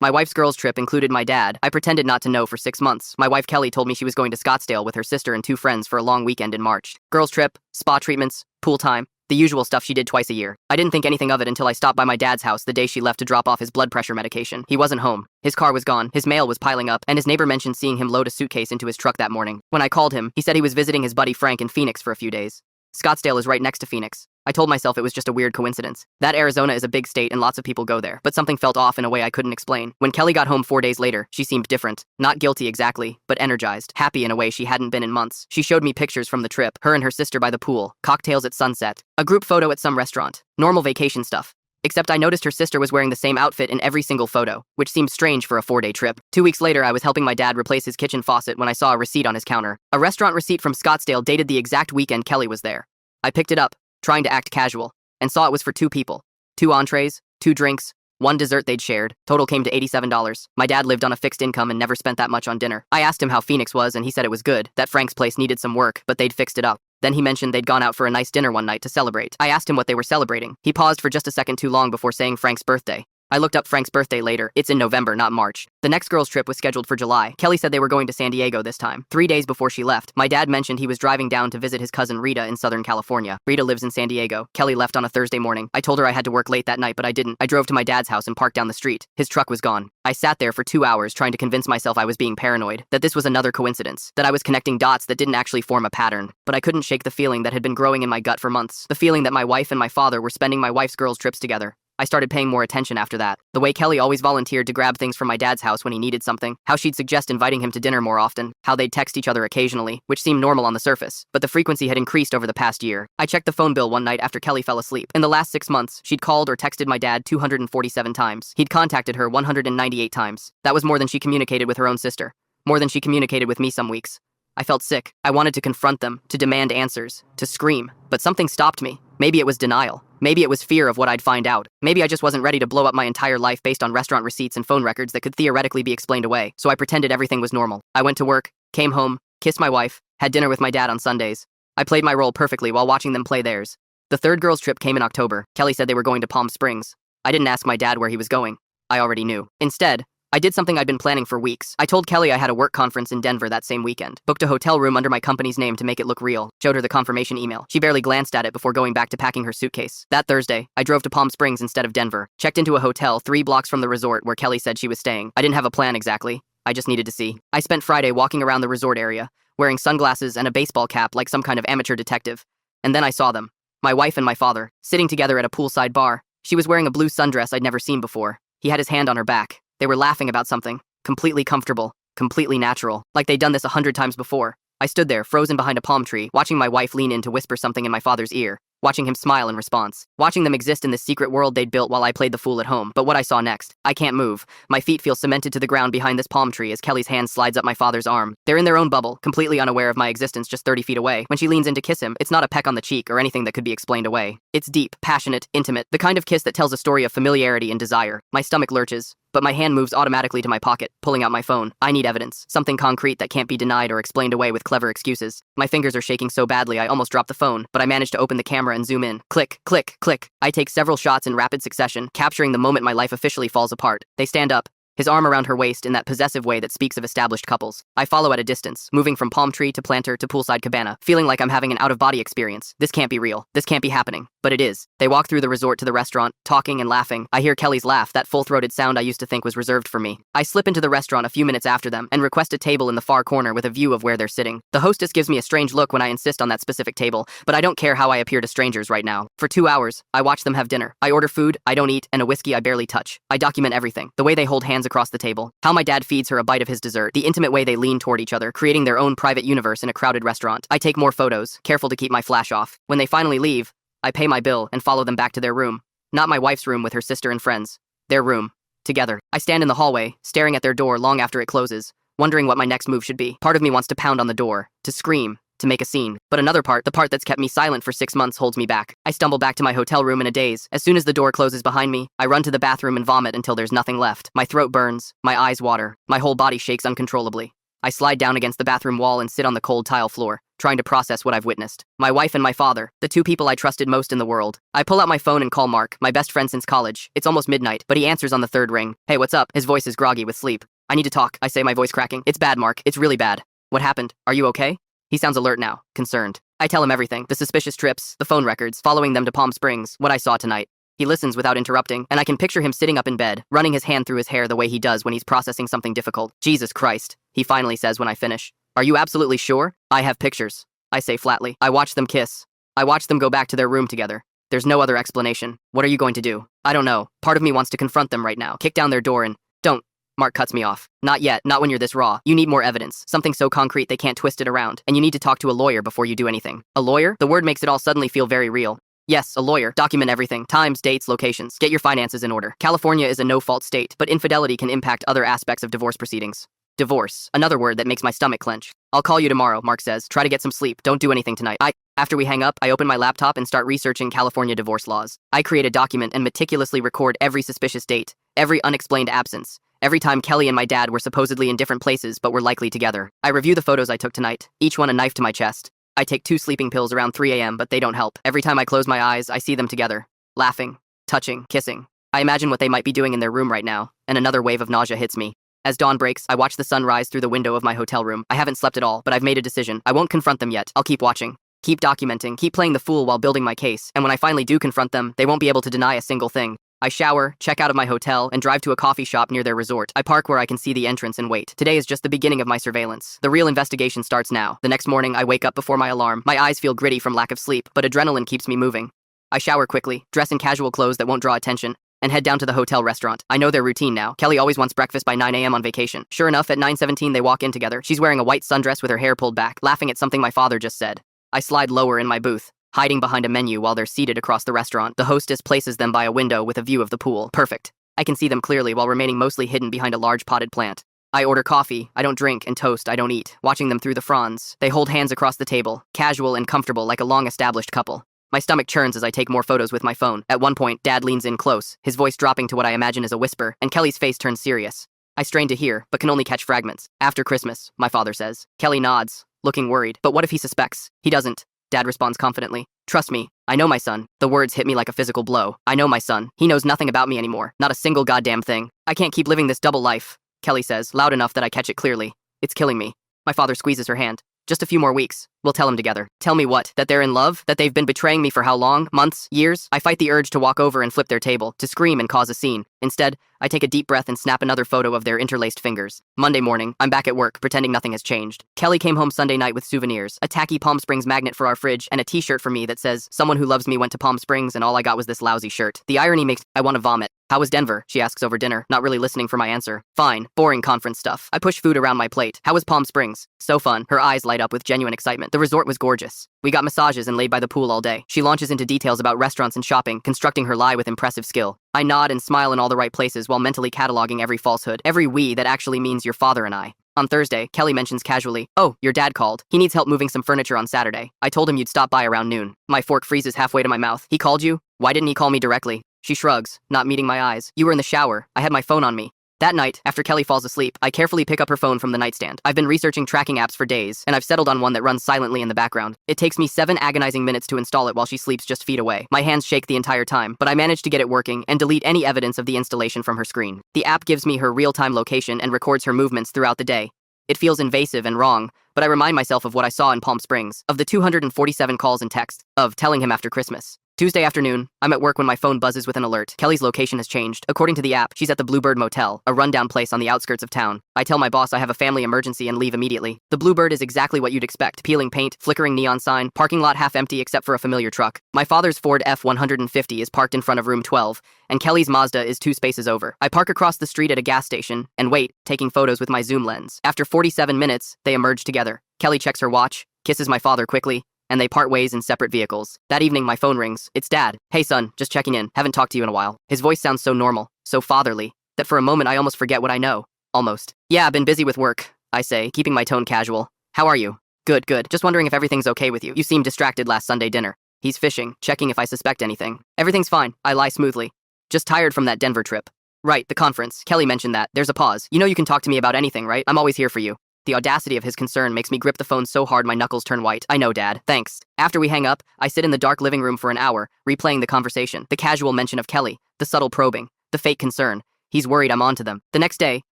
My wife's girls' trip included my dad. I pretended not to know for 6 months. My wife Kelly told me she was going to Scottsdale with her sister and 2 friends for a long weekend in March. Girls' trip, spa treatments, pool time, the usual stuff she did twice a year. I didn't think anything of it until I stopped by my dad's house the day she left to drop off his blood pressure medication. He wasn't home. His car was gone, his mail was piling up, and his neighbor mentioned seeing him load a suitcase into his truck that morning. When I called him, he said he was visiting his buddy Frank in Phoenix for a few days. Scottsdale is right next to Phoenix. I told myself it was just a weird coincidence. That Arizona is a big state and lots of people go there, but something felt off in a way I couldn't explain. When Kelly got home 4 days later, she seemed different. Not guilty exactly, but energized, happy in a way she hadn't been in months. She showed me pictures from the trip, her and her sister by the pool, cocktails at sunset, a group photo at some restaurant, normal vacation stuff. Except I noticed her sister was wearing the same outfit in every single photo, which seemed strange for a 4-day trip. 2 weeks later, I was helping my dad replace his kitchen faucet when I saw a receipt on his counter. A restaurant receipt from Scottsdale dated the exact weekend Kelly was there. I picked it up, trying to act casual, and saw it was for 2 people. 2 entrees, 2 drinks, 1 dessert they'd shared. Total came to $87. My dad lived on a fixed income and never spent that much on dinner. I asked him how Phoenix was and he said it was good, that Frank's place needed some work, but they'd fixed it up. Then he mentioned they'd gone out for a nice dinner one night to celebrate. I asked him what they were celebrating. He paused for just a second too long before saying Frank's birthday. I looked up Frank's birthday later. It's in November, not March. The next girls' trip was scheduled for July. Kelly said they were going to San Diego this time. 3 days before she left, my dad mentioned he was driving down to visit his cousin Rita in Southern California. Rita lives in San Diego. Kelly left on a Thursday morning. I told her I had to work late that night, but I didn't. I drove to my dad's house and parked down the street. His truck was gone. I sat there for 2 hours trying to convince myself I was being paranoid, that this was another coincidence, that I was connecting dots that didn't actually form a pattern. But I couldn't shake the feeling that had been growing in my gut for months. The feeling that my wife and my father were spending my wife's girls' trips together. I started paying more attention after that. The way Kelly always volunteered to grab things from my dad's house when he needed something, how she'd suggest inviting him to dinner more often, how they'd text each other occasionally, which seemed normal on the surface, but the frequency had increased over the past year. I checked the phone bill one night after Kelly fell asleep. In the last 6 months, she'd called or texted my dad 247 times. He'd contacted her 198 times. That was more than she communicated with her own sister. More than she communicated with me some weeks. I felt sick. I wanted to confront them, to demand answers, to scream, but something stopped me. Maybe it was denial. Maybe it was fear of what I'd find out. Maybe I just wasn't ready to blow up my entire life based on restaurant receipts and phone records that could theoretically be explained away, so I pretended everything was normal. I went to work, came home, kissed my wife, had dinner with my dad on Sundays. I played my role perfectly while watching them play theirs. The third girls' trip came in October. Kelly said they were going to Palm Springs. I didn't ask my dad where he was going. I already knew. Instead, I did something I'd been planning for weeks. I told Kelly I had a work conference in Denver that same weekend. Booked a hotel room under my company's name to make it look real. Showed her the confirmation email. She barely glanced at it before going back to packing her suitcase. That Thursday, I drove to Palm Springs instead of Denver. Checked into a hotel 3 blocks from the resort where Kelly said she was staying. I didn't have a plan exactly. I just needed to see. I spent Friday walking around the resort area, wearing sunglasses and a baseball cap like some kind of amateur detective. And then I saw them. My wife and my father, sitting together at a poolside bar. She was wearing a blue sundress I'd never seen before. He had his hand on her back. They were laughing about something. Completely comfortable, completely natural, like they'd done this 100 times before. I stood there, frozen behind a palm tree, watching my wife lean in to whisper something in my father's ear, watching him smile in response, watching them exist in this secret world they'd built while I played the fool at home. But what I saw next, I can't move. My feet feel cemented to the ground behind this palm tree as Kelly's hand slides up my father's arm. They're in their own bubble, completely unaware of my existence just 30 feet away. When she leans in to kiss him, it's not a peck on the cheek or anything that could be explained away. It's deep, passionate, intimate, the kind of kiss that tells a story of familiarity and desire. My stomach lurches, but my hand moves automatically to my pocket, pulling out my phone. I need evidence, something concrete that can't be denied or explained away with clever excuses. My fingers are shaking so badly I almost dropped the phone, but I managed to open the camera and zoom in. Click, click, click. I take several shots in rapid succession, capturing the moment my life officially falls apart. They stand up, his arm around her waist in that possessive way that speaks of established couples. I follow at a distance, moving from palm tree to planter to poolside cabana, feeling like I'm having an out-of-body experience. This can't be real. This can't be happening. But it is. They walk through the resort to the restaurant, talking and laughing. I hear Kelly's laugh, that full-throated sound I used to think was reserved for me. I slip into the restaurant a few minutes after them and request a table in the far corner with a view of where they're sitting. The hostess gives me a strange look when I insist on that specific table, but I don't care how I appear to strangers right now. For 2 hours, I watch them have dinner. I order food I don't eat and a whiskey I barely touch. I document everything. The way they hold hands across the table, how my dad feeds her a bite of his dessert, the intimate way they lean toward each other, creating their own private universe in a crowded restaurant. I take more photos, careful to keep my flash off. When they finally leave, I pay my bill and follow them back to their room. Not my wife's room with her sister and friends. Their room. Together. I stand in the hallway, staring at their door long after it closes, wondering what my next move should be. Part of me wants to pound on the door, to scream, to make a scene. But another part, the part that's kept me silent for 6 months, holds me back. I stumble back to my hotel room in a daze. As soon as the door closes behind me, I run to the bathroom and vomit until there's nothing left. My throat burns, my eyes water, my whole body shakes uncontrollably. I slide down against the bathroom wall and sit on the cold tile floor, trying to process what I've witnessed. My wife and my father, the two people I trusted most in the world. I pull out my phone and call Mark, my best friend since college. It's almost midnight, but he answers on the third ring. Hey, what's up? His voice is groggy with sleep. I need to talk, I say, my voice cracking. It's bad, Mark. It's really bad. What happened? Are you okay? He sounds alert now, concerned. I tell him everything, the suspicious trips, the phone records, following them to Palm Springs, what I saw tonight. He listens without interrupting, and I can picture him sitting up in bed, running his hand through his hair the way he does when he's processing something difficult. Jesus Christ, he finally says when I finish. Are you absolutely sure? I have pictures, I say flatly. I watch them kiss. I watch them go back to their room together. There's no other explanation. What are you going to do? I don't know. Part of me wants to confront them right now, kick down their door and... Don't. Mark cuts me off. Not yet, not when you're this raw. You need more evidence, something so concrete they can't twist it around, and you need to talk to a lawyer before you do anything. A lawyer? The word makes it all suddenly feel very real. Yes, a lawyer. Document everything. Times, dates, locations. Get your finances in order. California is a no-fault state, but infidelity can impact other aspects of divorce proceedings. Divorce. Another word that makes my stomach clench. I'll call you tomorrow, Mark says. Try to get some sleep. Don't do anything tonight. After we hang up, I open my laptop and start researching California divorce laws. I create a document and meticulously record every suspicious date, every unexplained absence, every time Kelly and my dad were supposedly in different places but were likely together. I review the photos I took tonight, each one a knife to my chest. I take 2 sleeping pills around 3 a.m., but they don't help. Every time I close my eyes, I see them together, laughing, touching, kissing. I imagine what they might be doing in their room right now, and another wave of nausea hits me. As dawn breaks, I watch the sun rise through the window of my hotel room. I haven't slept at all, but I've made a decision. I won't confront them yet. I'll keep watching, keep documenting, keep playing the fool while building my case, and when I finally do confront them, they won't be able to deny a single thing. I shower, check out of my hotel, and drive to a coffee shop near their resort. I park where I can see the entrance and wait. Today is just the beginning of my surveillance. The real investigation starts now. The next morning, I wake up before my alarm. My eyes feel gritty from lack of sleep, but adrenaline keeps me moving. I shower quickly, dress in casual clothes that won't draw attention, and head down to the hotel restaurant. I know their routine now. Kelly always wants breakfast by 9 a.m. on vacation. Sure enough, at 9:17 they walk in together. She's wearing a white sundress with her hair pulled back, laughing at something my father just said. I slide lower in my booth, hiding behind a menu while they're seated across the restaurant. The hostess places them by a window with a view of the pool. Perfect. I can see them clearly while remaining mostly hidden behind a large potted plant. I order coffee, I don't drink, and toast, I don't eat, watching them through the fronds. They hold hands across the table, casual and comfortable like a long-established couple. My stomach churns as I take more photos with my phone. At one point, Dad leans in close, his voice dropping to what I imagine is a whisper, and Kelly's face turns serious. I strain to hear, but can only catch fragments. After Christmas, my father says. Kelly nods, looking worried. But what if he suspects? He doesn't. Dad responds confidently. Trust me, I know my son. The words hit me like a physical blow. I know my son. He knows nothing about me anymore. Not a single goddamn thing. I can't keep living this double life, Kelly says, loud enough that I catch it clearly. It's killing me. My father squeezes her hand. Just a few more weeks. We'll tell him together. Tell me what? That they're in love? That they've been betraying me for how long? Months? Years? I fight the urge to walk over and flip their table, to scream and cause a scene. Instead, I take a deep breath and snap another photo of their interlaced fingers. Monday morning, I'm back at work, pretending nothing has changed. Kelly came home Sunday night with souvenirs, a tacky Palm Springs magnet for our fridge, and a t-shirt for me that says, "Someone who loves me went to Palm Springs and all I got was this lousy shirt." The irony makes I want to vomit. How was Denver? She asks over dinner, not really listening for my answer. Fine. Boring conference stuff. I push food around my plate. How was Palm Springs? So fun. Her eyes light up with genuine excitement. The resort was gorgeous. We got massages and laid by the pool all day. She launches into details about restaurants and shopping, constructing her lie with impressive skill. I nod and smile in all the right places while mentally cataloging every falsehood, every we that actually means your father and I. On Thursday, Kelly mentions casually, "Oh, your dad called. He needs help moving some furniture on Saturday. I told him you'd stop by around noon." My fork freezes halfway to my mouth. "He called you? Why didn't he call me directly?" She shrugs, not meeting my eyes. "You were in the shower. I had my phone on me." That night, after Kelly falls asleep, I carefully pick up her phone from the nightstand. I've been researching tracking apps for days, and I've settled on one that runs silently in the background. It takes me 7 agonizing minutes to install it while she sleeps just feet away. My hands shake the entire time, but I manage to get it working and delete any evidence of the installation from her screen. The app gives me her real-time location and records her movements throughout the day. It feels invasive and wrong, but I remind myself of what I saw in Palm Springs, of the 247 calls and texts, of telling him after Christmas. Tuesday afternoon, I'm at work when my phone buzzes with an alert. Kelly's location has changed. According to the app, she's at the Bluebird Motel, a rundown place on the outskirts of town. I tell my boss I have a family emergency and leave immediately. The Bluebird is exactly what you'd expect. Peeling paint, flickering neon sign, parking lot half empty except for a familiar truck. My father's Ford F-150 is parked in front of room 12, and Kelly's Mazda is 2 spaces over. I park across the street at a gas station and wait, taking photos with my zoom lens. After 47 minutes, they emerge together. Kelly checks her watch, kisses my father quickly, and they part ways in separate vehicles. That evening, my phone rings. It's Dad. "Hey son, just checking in. Haven't talked to you in a while." His voice sounds so normal, so fatherly, that for a moment I almost forget what I know. Almost. "Yeah, I've been busy with work," I say, keeping my tone casual. "How are you?" Good. Just wondering if everything's okay with you. You seemed distracted last Sunday dinner." He's fishing, checking if I suspect anything. "Everything's fine," I lie smoothly. "Just tired from that Denver trip." "Right, the conference. Kelly mentioned that. There's a pause. You know you can talk to me about anything, right? I'm always here for you." The audacity of his concern makes me grip the phone so hard my knuckles turn white. I know, Dad. Thanks. After we hang up, I sit in the dark living room for an hour, replaying the conversation, the casual mention of Kelly, the subtle probing, the fake concern. He's worried I'm onto them. The next day,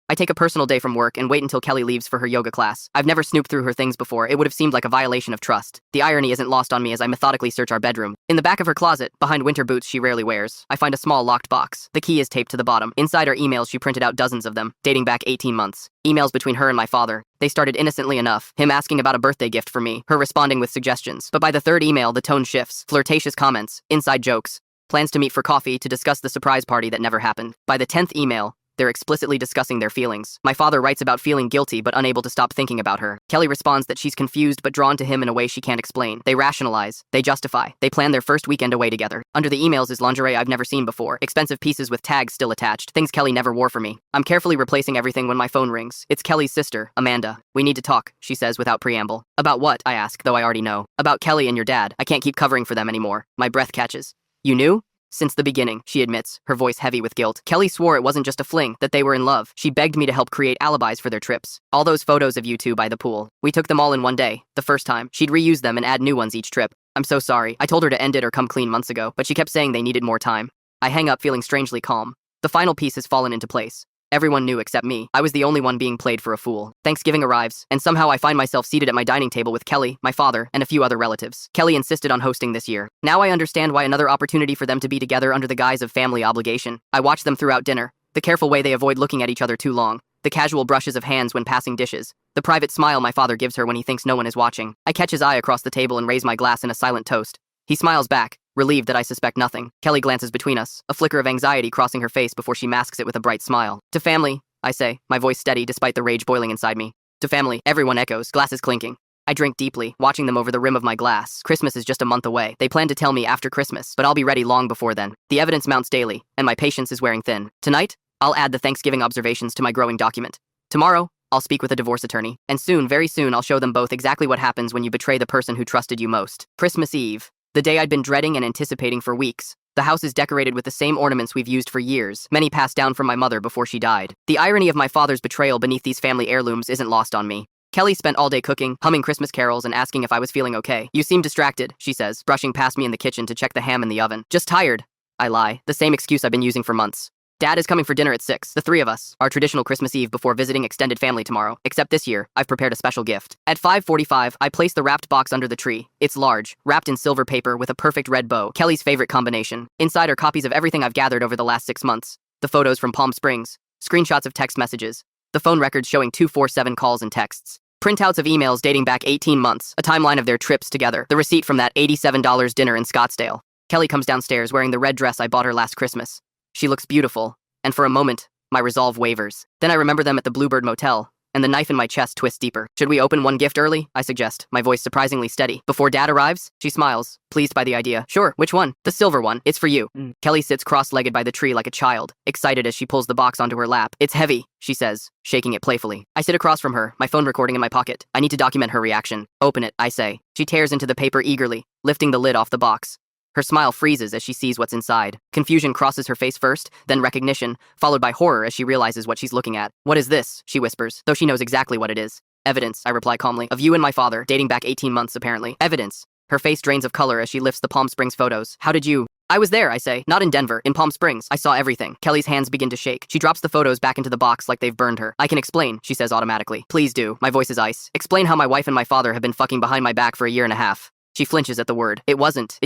I take a personal day from work and wait until Kelly leaves for her yoga class. I've never snooped through her things before. It would have seemed like a violation of trust. The irony isn't lost on me as I methodically search our bedroom. In the back of her closet, behind winter boots she rarely wears, I find a small locked box. The key is taped to the bottom. Inside are emails she printed out, dozens of them, dating back 18 months. Emails between her and my father. They started innocently enough, him asking about a birthday gift for me, her responding with suggestions. But by the third email, the tone shifts. Flirtatious comments, inside jokes, plans to meet for coffee to discuss the surprise party that never happened. By the 10th email, they're explicitly discussing their feelings. My father writes about feeling guilty but unable to stop thinking about her. Kelly responds that she's confused but drawn to him in a way she can't explain. They rationalize. They justify. They plan their first weekend away together. Under the emails is lingerie I've never seen before. Expensive pieces with tags still attached. Things Kelly never wore for me. I'm carefully replacing everything when my phone rings. It's Kelly's sister, Amanda. We need to talk, she says without preamble. About what? I ask, though I already know. About Kelly and your dad. I can't keep covering for them anymore. My breath catches. You knew? Since the beginning, she admits, her voice heavy with guilt. Kelly swore it wasn't just a fling, that they were in love. She begged me to help create alibis for their trips. All those photos of you two by the pool. We took them all in one day, the first time. She'd reuse them and add new ones each trip. I'm so sorry. I told her to end it or come clean months ago, but she kept saying they needed more time. I hang up feeling strangely calm. The final piece has fallen into place. Everyone knew except me. I was the only one being played for a fool. Thanksgiving arrives, and somehow I find myself seated at my dining table with Kelly, my father, and a few other relatives. Kelly insisted on hosting this year. Now I understand why another opportunity for them to be together under the guise of family obligation. I watch them throughout dinner, the careful way they avoid looking at each other too long, the casual brushes of hands when passing dishes, the private smile my father gives her when he thinks no one is watching. I catch his eye across the table and raise my glass in a silent toast. He smiles back, relieved that I suspect nothing. Kelly glances between us, a flicker of anxiety crossing her face before she masks it with a bright smile. To family, I say, my voice steady despite the rage boiling inside me. To family, everyone echoes, glasses clinking. I drink deeply, watching them over the rim of my glass. Christmas is just a month away. They plan to tell me after Christmas, but I'll be ready long before then. The evidence mounts daily, and my patience is wearing thin. Tonight, I'll add the Thanksgiving observations to my growing document. Tomorrow, I'll speak with a divorce attorney. And soon, very soon, I'll show them both exactly what happens when you betray the person who trusted you most. Christmas Eve, the day I'd been dreading and anticipating for weeks. The house is decorated with the same ornaments we've used for years, many passed down from my mother before she died. The irony of my father's betrayal beneath these family heirlooms isn't lost on me. Kelly spent all day cooking, humming Christmas carols and asking if I was feeling okay. You seem distracted, she says, brushing past me in the kitchen to check the ham in the oven. Just tired. I lie, the same excuse I've been using for months. Dad is coming for dinner at 6, the three of us, our traditional Christmas Eve before visiting extended family tomorrow, except this year, I've prepared a special gift. At 5:45, I place the wrapped box under the tree. It's large, wrapped in silver paper with a perfect red bow, Kelly's favorite combination. Inside are copies of everything I've gathered over the last 6 months. The photos from Palm Springs, screenshots of text messages, the phone records showing 247 calls and texts, printouts of emails dating back 18 months, a timeline of their trips together, the receipt from that $87 dinner in Scottsdale. Kelly comes downstairs wearing the red dress I bought her last Christmas. She looks beautiful. And for a moment, my resolve wavers. Then I remember them at the Bluebird Motel, and the knife in my chest twists deeper. Should we open one gift early? I suggest, my voice surprisingly steady. Before Dad arrives? She smiles, pleased by the idea. Sure, which one? The silver one. It's for you. Kelly sits cross-legged by the tree like a child, excited as she pulls the box onto her lap. It's heavy, she says, shaking it playfully. I sit across from her, my phone recording in my pocket. I need to document her reaction. Open it, I say. She tears into the paper eagerly, lifting the lid off the box. Her smile freezes as she sees what's inside. Confusion crosses her face first, then recognition, followed by horror as she realizes what she's looking at. What is this? She whispers, though she knows exactly what it is. Evidence, I reply calmly, of you and my father, dating back 18 months apparently. Evidence. Her face drains of color as she lifts the Palm Springs photos. How did you? I was there, I say. Not in Denver, in Palm Springs. I saw everything. Kelly's hands begin to shake. She drops the photos back into the box like they've burned her. I can explain, she says automatically. Please do. My voice is ice. Explain how my wife and my father have been fucking behind my back for a year and a half. She flinches at the word. It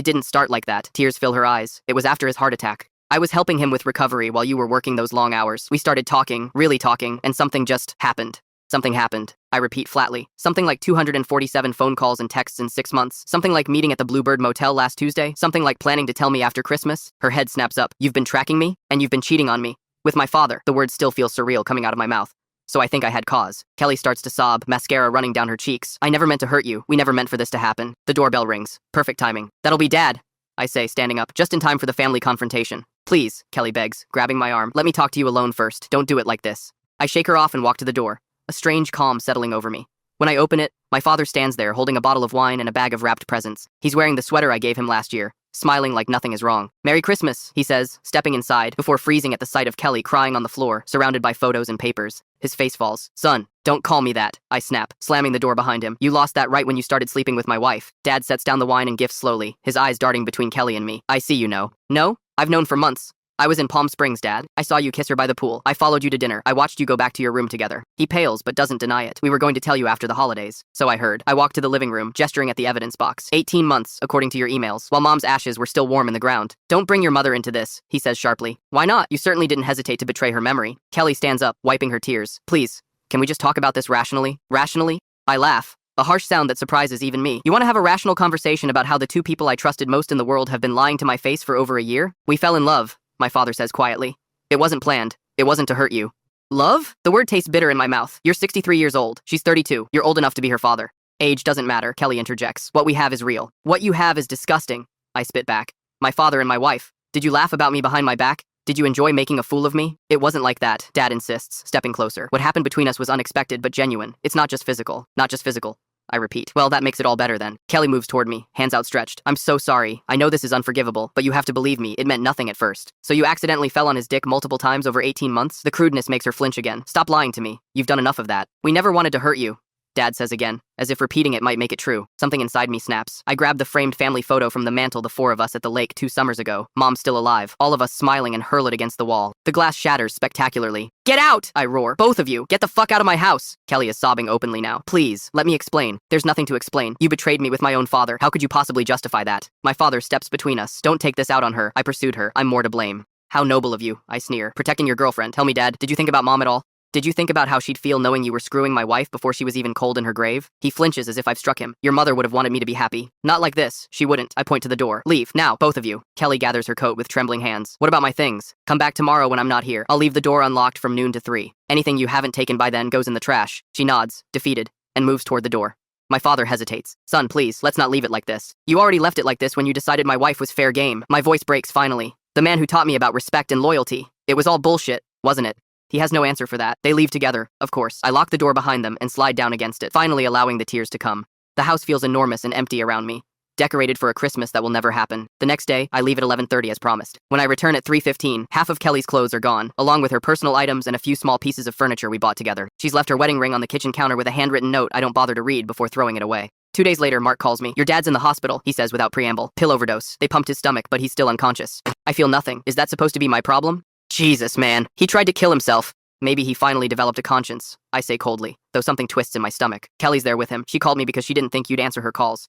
didn't start like that. Tears fill her eyes. It was after his heart attack. I was helping him with recovery while you were working those long hours. We started talking, really talking, and something just happened. Something happened. I repeat flatly. Something like 247 phone calls and texts in 6 months. Something like meeting at the Bluebird Motel last Tuesday. Something like planning to tell me after Christmas. Her head snaps up. You've been tracking me? And you've been cheating on me. With my father. The words still feel surreal coming out of my mouth. So I think I had cause. Kelly starts to sob, mascara running down her cheeks. I never meant to hurt you. We never meant for this to happen. The doorbell rings. Perfect timing. That'll be Dad, I say, standing up, just in time for the family confrontation. Please, Kelly begs, grabbing my arm. Let me talk to you alone first. Don't do it like this. I shake her off and walk to the door, a strange calm settling over me. When I open it, my father stands there holding a bottle of wine and a bag of wrapped presents. He's wearing the sweater I gave him last year, smiling like nothing is wrong. Merry Christmas, he says, stepping inside, before freezing at the sight of Kelly crying on the floor, surrounded by photos and papers. His face falls. Son, Don't call me that, I snap, slamming the door behind him. You lost that right when you started sleeping with my wife. Dad sets down the wine and gifts slowly, his eyes darting between Kelly and me. I see you know. No? I've known for months. I was in Palm Springs, Dad. I saw you kiss her by the pool. I followed you to dinner. I watched you go back to your room together. He pales, but doesn't deny it. We were going to tell you after the holidays. So I heard. I walked to the living room, gesturing at the evidence box. 18 months, according to your emails, while Mom's ashes were still warm in the ground. Don't bring your mother into this, he says sharply. Why not? You certainly didn't hesitate to betray her memory. Kelly stands up, wiping her tears. Please, can we just talk about this rationally? Rationally? I laugh. A harsh sound that surprises even me. You want to have a rational conversation about how the two people I trusted most in the world have been lying to my face for over a year? We fell in love, my father says quietly. It wasn't planned. It wasn't to hurt you. Love? The word tastes bitter in my mouth. You're 63 years old. She's 32. You're old enough to be her father. Age doesn't matter, Kelly interjects. What we have is real. What you have is disgusting, I spit back. My father and my wife. Did you laugh about me behind my back? Did you enjoy making a fool of me? It wasn't like that, Dad insists, stepping closer. What happened between us was unexpected but genuine. It's not just physical. Not just physical. I repeat. Well, that makes it all better then. Kelly moves toward me, hands outstretched. I'm so sorry. I know this is unforgivable, but you have to believe me, it meant nothing at first. So you accidentally fell on his dick multiple times over 18 months? The crudeness makes her flinch again. Stop lying to me. You've done enough of that. We never wanted to hurt you, Dad says again, as if repeating it might make it true. Something inside me snaps. I grab the framed family photo from the mantle, the four of us at the lake 2 summers ago. Mom's still alive, all of us smiling, and hurl it against the wall. The glass shatters spectacularly. Get out! I roar. Both of you, get the fuck out of my house! Kelly is sobbing openly now. Please, let me explain. There's nothing to explain. You betrayed me with my own father. How could you possibly justify that? My father steps between us. Don't take this out on her. I pursued her. I'm more to blame. How noble of you, I sneer. Protecting your girlfriend. Tell me, Dad, did you think about Mom at all? Did you think about how she'd feel knowing you were screwing my wife before she was even cold in her grave? He flinches as if I've struck him. Your mother would have wanted me to be happy. Not like this. She wouldn't. I point to the door. Leave, now, both of you. Kelly gathers her coat with trembling hands. What about my things? Come back tomorrow when I'm not here. I'll leave the door unlocked from noon to 3. Anything you haven't taken by then goes in the trash. She nods, defeated, and moves toward the door. My father hesitates. Son, please, let's not leave it like this. You already left it like this when you decided my wife was fair game. My voice breaks finally. The man who taught me about respect and loyalty. It was all bullshit, wasn't it? He has no answer for that. They leave together, of course. I lock the door behind them and slide down against it, finally allowing the tears to come. The house feels enormous and empty around me, decorated for a Christmas that will never happen. The next day, I leave at 11:30 as promised. When I return at 3:15, half of Kelly's clothes are gone, along with her personal items and a few small pieces of furniture we bought together. She's left her wedding ring on the kitchen counter with a handwritten note I don't bother to read before throwing it away. 2 days later, Mark calls me. Your dad's in the hospital, he says without preamble. Pill overdose. They pumped his stomach, but he's still unconscious. I feel nothing. Is that supposed to be my problem? Jesus, man. He tried to kill himself. Maybe he finally developed a conscience, I say coldly, though something twists in my stomach. Kelly's there with him. She called me because she didn't think you'd answer her calls.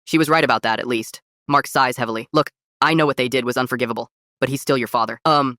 She was right about that, at least. Mark sighs heavily. Look, I know what they did was unforgivable, but he's still your father.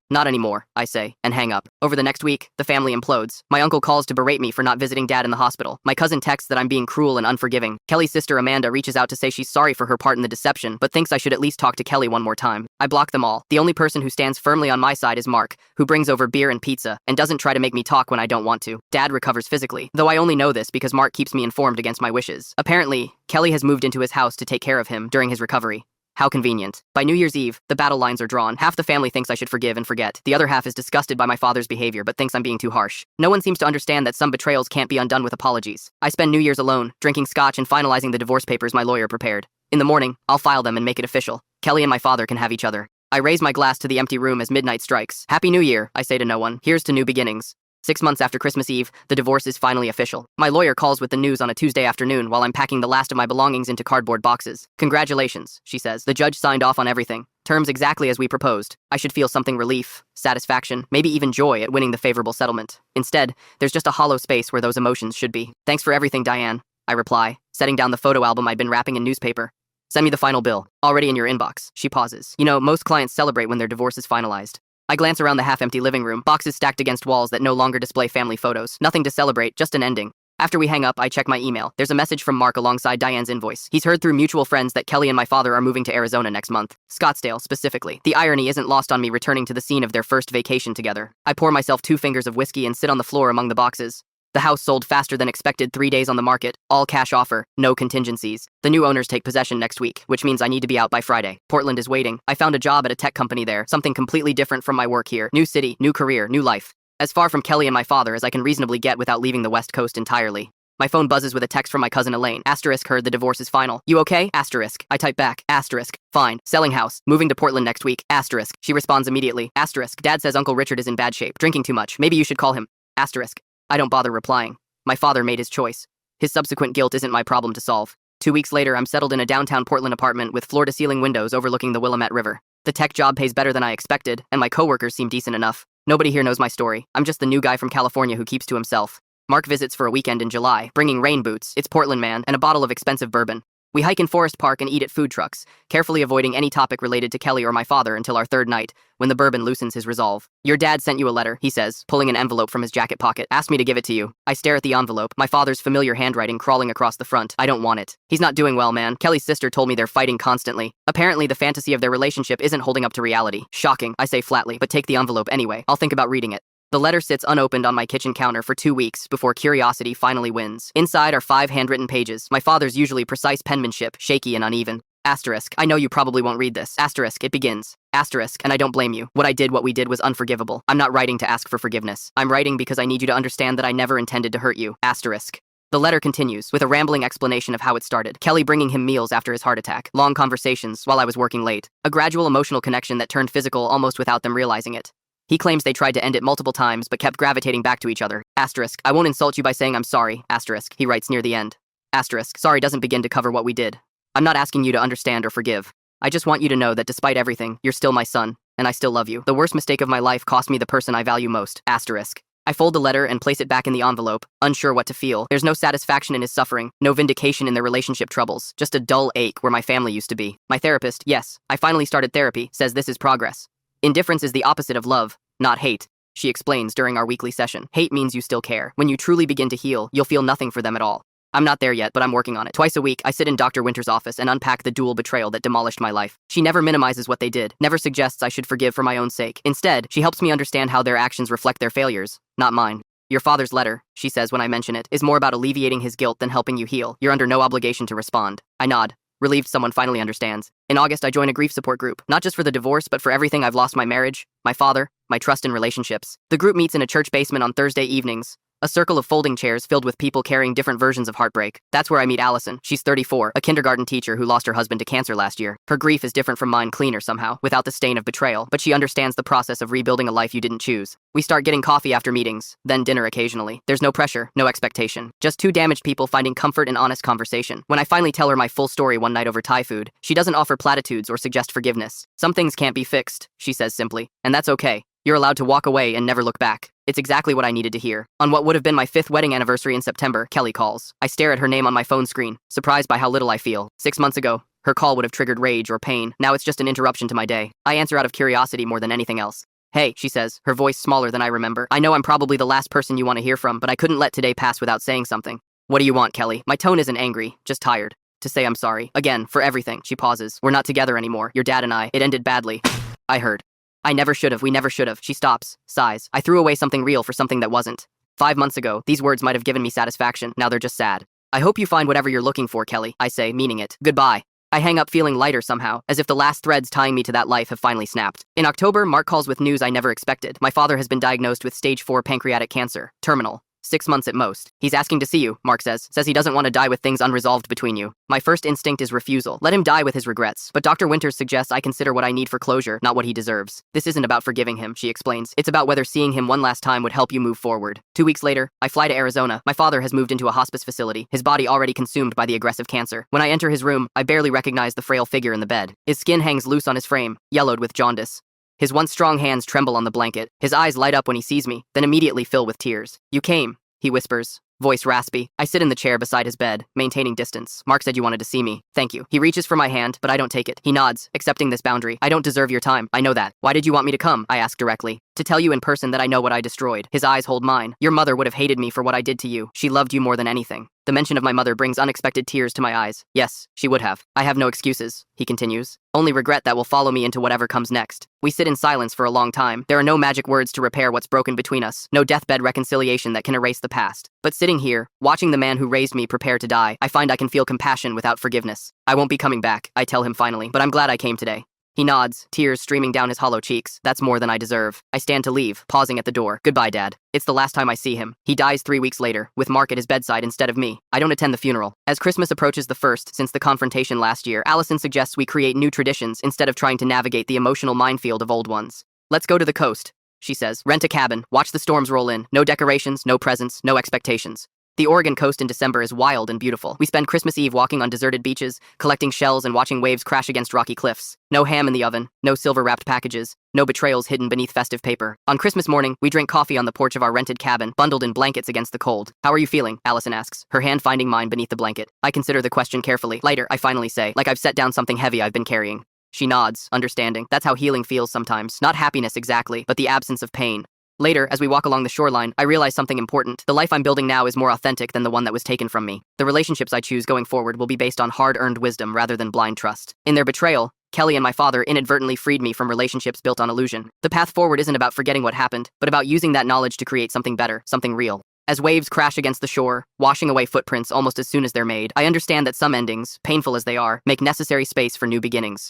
Not anymore, I say, and hang up. Over the next week, the family implodes. My uncle calls to berate me for not visiting Dad in the hospital. My cousin texts that I'm being cruel and unforgiving. Kelly's sister Amanda reaches out to say she's sorry for her part in the deception, but thinks I should at least talk to Kelly one more time. I block them all. The only person who stands firmly on my side is Mark, who brings over beer and pizza, and doesn't try to make me talk when I don't want to. Dad recovers physically, though I only know this because Mark keeps me informed against my wishes. Apparently, Kelly has moved into his house to take care of him during his recovery. How convenient. By New Year's Eve, the battle lines are drawn. Half the family thinks I should forgive and forget. The other half is disgusted by my father's behavior, but thinks I'm being too harsh. No one seems to understand that some betrayals can't be undone with apologies. I spend New Year's alone, drinking scotch and finalizing the divorce papers my lawyer prepared. In the morning, I'll file them and make it official. Kelly and my father can have each other. I raise my glass to the empty room as midnight strikes. Happy New Year, I say to no one. Here's to new beginnings. 6 months after Christmas Eve, the divorce is finally official. My lawyer calls with the news on a Tuesday afternoon while I'm packing the last of my belongings into cardboard boxes. Congratulations, she says. The judge signed off on everything. Terms exactly as we proposed. I should feel something relief, satisfaction, maybe even joy at winning the favorable settlement. Instead, there's just a hollow space where those emotions should be. Thanks for everything, Diane, I reply, setting down the photo album I'd been wrapping in newspaper. Send me the final bill. Already in your inbox. She pauses. You know, most clients celebrate when their divorce is finalized. I glance around the half-empty living room, boxes stacked against walls that no longer display family photos. Nothing to celebrate, just an ending. After we hang up, I check my email. There's a message from Mark alongside Diane's invoice. He's heard through mutual friends that Kelly and my father are moving to Arizona next month. Scottsdale, specifically. The irony isn't lost on me returning to the scene of their first vacation together. I pour myself 2 fingers of whiskey and sit on the floor among the boxes. The house sold faster than expected, 3 days on the market, all cash offer, no contingencies. The new owners take possession next week, which means I need to be out by Friday. Portland is waiting. I found a job at a tech company there, something completely different from my work here. New city, new career, new life. As far from Kelly and my father as I can reasonably get without leaving the West Coast entirely. My phone buzzes with a text from my cousin Elaine. Asterisk heard the divorce is final. You okay? Asterisk. I type back. Asterisk. Fine. Selling house. Moving to Portland next week. Asterisk. She responds immediately. Asterisk. Dad says Uncle Richard is in bad shape. Drinking too much. Maybe you should call him. Asterisk. I don't bother replying. My father made his choice. His subsequent guilt isn't my problem to solve. 2 weeks later, I'm settled in a downtown Portland apartment with floor-to-ceiling windows overlooking the Willamette River. The tech job pays better than I expected, and my coworkers seem decent enough. Nobody here knows my story. I'm just the new guy from California who keeps to himself. Mark visits for a weekend in July, bringing rain boots, it's Portland man, and a bottle of expensive bourbon. We hike in Forest Park and eat at food trucks, carefully avoiding any topic related to Kelly or my father until our third night, when the bourbon loosens his resolve. Your dad sent you a letter, he says, pulling an envelope from his jacket pocket. Asked me to give it to you. I stare at the envelope, my father's familiar handwriting crawling across the front. I don't want it. He's not doing well, man. Kelly's sister told me they're fighting constantly. Apparently, the fantasy of their relationship isn't holding up to reality. Shocking, I say flatly, but take the envelope anyway. I'll think about reading it. The letter sits unopened on my kitchen counter for 2 weeks before curiosity finally wins. Inside are 5 handwritten pages, my father's usually precise penmanship, shaky and uneven. Asterisk, I know you probably won't read this. Asterisk, it begins. Asterisk, and I don't blame you. What we did was unforgivable. I'm not writing to ask for forgiveness. I'm writing because I need you to understand that I never intended to hurt you. Asterisk. The letter continues, with a rambling explanation of how it started. Kelly bringing him meals after his heart attack. Long conversations while I was working late. A gradual emotional connection that turned physical almost without them realizing it. He claims they tried to end it multiple times, but kept gravitating back to each other. Asterisk, I won't insult you by saying I'm sorry. Asterisk, he writes near the end. Asterisk, sorry doesn't begin to cover what we did. I'm not asking you to understand or forgive. I just want you to know that despite everything, you're still my son, and I still love you. The worst mistake of my life cost me the person I value most. Asterisk. I fold the letter and place it back in the envelope, unsure what to feel. There's no satisfaction in his suffering, no vindication in their relationship troubles, just a dull ache where my family used to be. My therapist, yes, I finally started therapy, says this is progress. Indifference is the opposite of love, not hate, she explains during our weekly session. Hate means you still care. When you truly begin to heal, you'll feel nothing for them at all. I'm not there yet, but I'm working on it. Twice a week, I sit in Dr. Winter's office and unpack the dual betrayal that demolished my life. She never minimizes what they did, never suggests I should forgive for my own sake. Instead, she helps me understand how their actions reflect their failures, not mine. Your father's letter, she says when I mention it, is more about alleviating his guilt than helping you heal. You're under no obligation to respond. I nod, relieved someone finally understands. In August, I join a grief support group, not just for the divorce, but for everything I've lost: my marriage, my father, my trust in relationships. The group meets in a church basement on Thursday evenings, a circle of folding chairs filled with people carrying different versions of heartbreak. That's where I meet Allison. She's 34, a kindergarten teacher who lost her husband to cancer last year. Her grief is different from mine, cleaner somehow, without the stain of betrayal, but she understands the process of rebuilding a life you didn't choose. We start getting coffee after meetings, then dinner occasionally. There's no pressure, no expectation. Just two damaged people finding comfort in honest conversation. When I finally tell her my full story one night over Thai food, she doesn't offer platitudes or suggest forgiveness. Some things can't be fixed, she says simply, and that's okay. You're allowed to walk away and never look back. It's exactly what I needed to hear. On what would have been my 5th wedding anniversary in September, Kelly calls. I stare at her name on my phone screen, surprised by how little I feel. 6 months ago, her call would have triggered rage or pain. Now it's just an interruption to my day. I answer out of curiosity more than anything else. Hey, she says, her voice smaller than I remember. I know I'm probably the last person you want to hear from, but I couldn't let today pass without saying something. What do you want, Kelly? My tone isn't angry, just tired. To say I'm sorry. Again, for everything. She pauses. We're not together anymore. Your dad and I. It ended badly. I heard. We never should have. She stops, sighs. I threw away something real for something that wasn't. 5 months ago, these words might have given me satisfaction. Now they're just sad. I hope you find whatever you're looking for, Kelly, I say, meaning it. Goodbye. I hang up feeling lighter somehow, as if the last threads tying me to that life have finally snapped. In October, Mark calls with news I never expected. My father has been diagnosed with stage 4 pancreatic cancer, terminal. 6 months at most. He's asking to see you, Mark says he doesn't want to die with things unresolved between you. My first instinct is refusal. Let him die with his regrets. But Dr. Winters suggests I consider what I need for closure, not what he deserves. This isn't about forgiving him, she explains. It's about whether seeing him one last time would help you move forward. 2 weeks later, I fly to Arizona. My father has moved into a hospice facility, his body already consumed by the aggressive cancer. When I enter his room, I barely recognize the frail figure in the bed. His skin hangs loose on his frame, yellowed with jaundice. His once strong hands tremble on the blanket. His eyes light up when he sees me, then immediately fill with tears. You came, he whispers, voice raspy. I sit in the chair beside his bed, maintaining distance. Mark said you wanted to see me. Thank you. He reaches for my hand, but I don't take it. He nods, accepting this boundary. I don't deserve your time. I know that. Why did you want me to come? I ask directly. To tell you in person that I know what I destroyed. His eyes hold mine. Your mother would have hated me for what I did to you. She loved you more than anything. The mention of my mother brings unexpected tears to my eyes. Yes, she would have. I have no excuses, he continues. Only regret that will follow me into whatever comes next. We sit in silence for a long time. There are no magic words to repair what's broken between us. No deathbed reconciliation that can erase the past. But sitting here, watching the man who raised me prepare to die, I find I can feel compassion without forgiveness. I won't be coming back, I tell him finally, but I'm glad I came today. He nods, tears streaming down his hollow cheeks. That's more than I deserve. I stand to leave, pausing at the door. Goodbye, Dad. It's the last time I see him. He dies 3 weeks later, with Mark at his bedside instead of me. I don't attend the funeral. As Christmas approaches the first since the confrontation last year, Allison suggests we create new traditions instead of trying to navigate the emotional minefield of old ones. Let's go to the coast, she says. Rent a cabin, watch the storms roll in. No decorations, no presents, no expectations. The Oregon coast in December is wild and beautiful. We spend Christmas Eve walking on deserted beaches, collecting shells and watching waves crash against rocky cliffs. No ham in the oven, no silver-wrapped packages, no betrayals hidden beneath festive paper. On Christmas morning, we drink coffee on the porch of our rented cabin, bundled in blankets against the cold. "How are you feeling?" Allison asks, her hand finding mine beneath the blanket. I consider the question carefully. Lighter, I finally say, like I've set down something heavy I've been carrying. She nods, understanding. That's how healing feels sometimes. Not happiness exactly, but the absence of pain. Later, as we walk along the shoreline, I realize something important. The life I'm building now is more authentic than the one that was taken from me. The relationships I choose going forward will be based on hard-earned wisdom rather than blind trust. In their betrayal, Kelly and my father inadvertently freed me from relationships built on illusion. The path forward isn't about forgetting what happened, but about using that knowledge to create something better, something real. As waves crash against the shore, washing away footprints almost as soon as they're made, I understand that some endings, painful as they are, make necessary space for new beginnings.